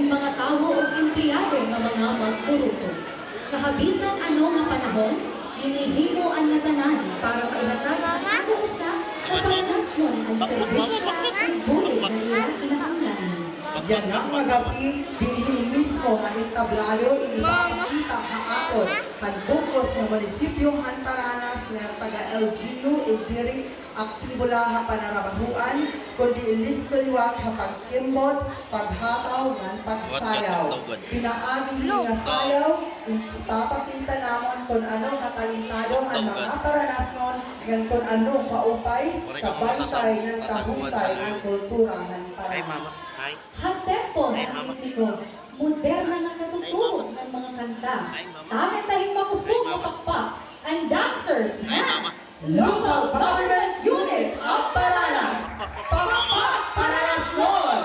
mga tao o empleyado nga mga magtuluto. Kahabisan ano nga panahon, hinihimo ang natanan para maihatag ang ano usa na paranasnon ang serbisyo at bulig na ilang kinahanglan. Yan ang magabi, dinhin mismo nga entablado inipapakita haakot kan bukos ng munisipyo Hanparanas nga taga-LGU diri aktibo la panarabahuan kundi iliskuliwat ha pagkimbot, paghataw ng pagsayaw. Pinaagi nga sayaw, ipapakita namon kung anong katalintado ang mga paranasnon ngan kung anong kaupay, kabaysay ng kahusay ang kultura ng Paranas. Hatempo ng etniko, moderna ng katutubog ng mga kanta, tangan tayong makusog na pakpak, and dancers na Local Government Unit of Paraná, Pakpak Paranasnon!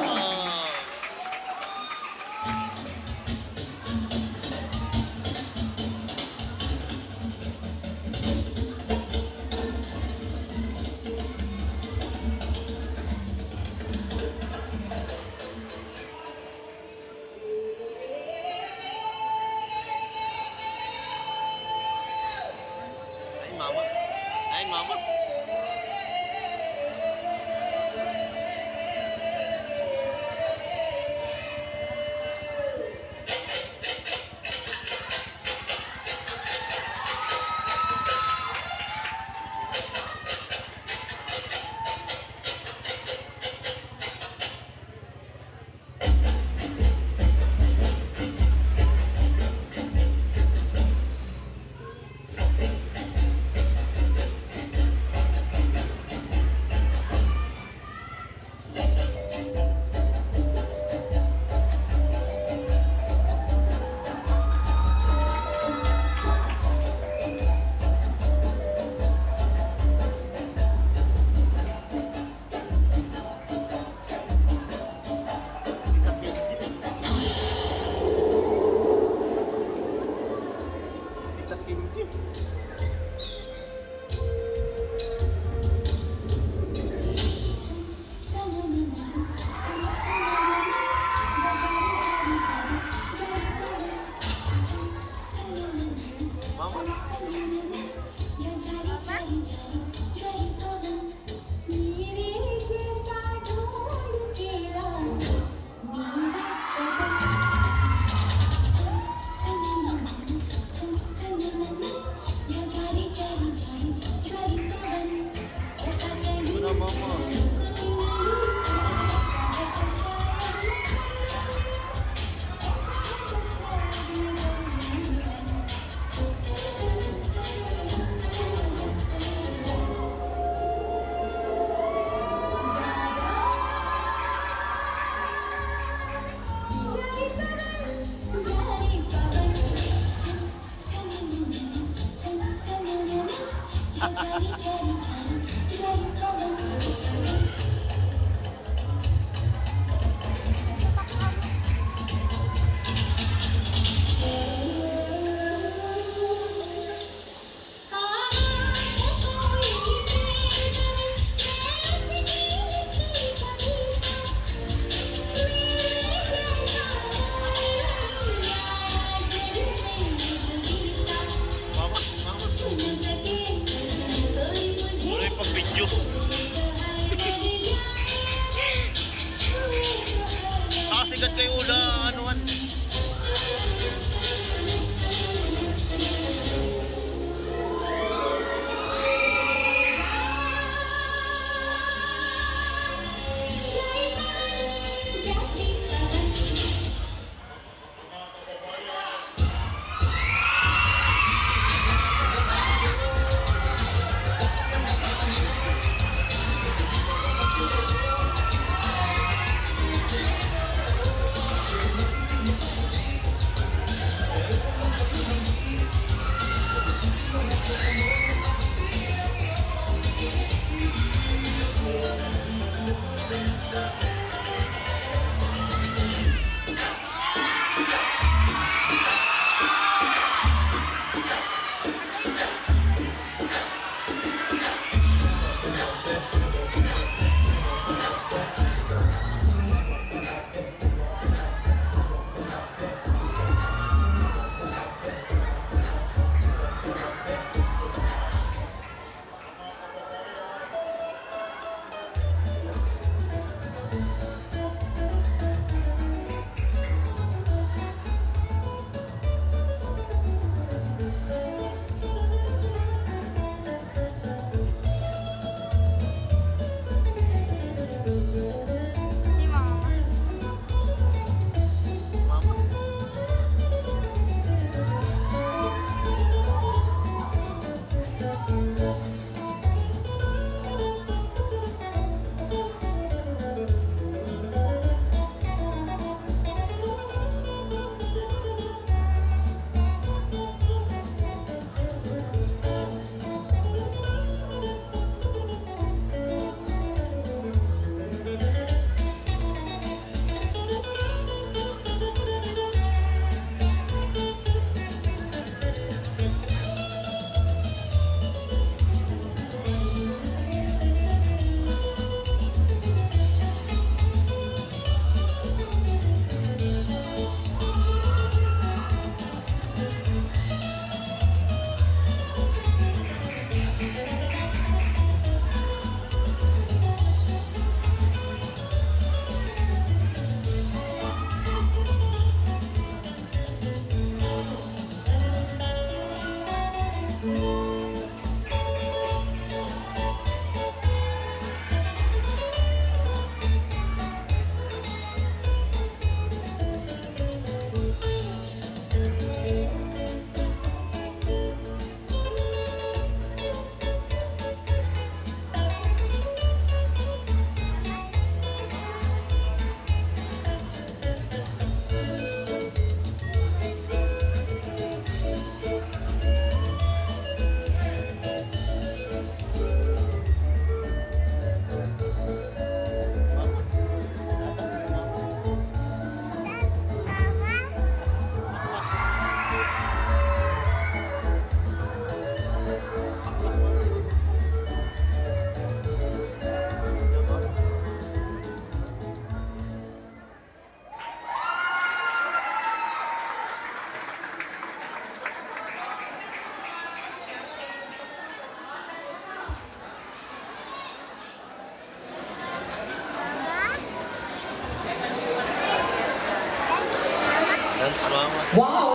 Ay, mama. Sigat kayo ulan, anuan.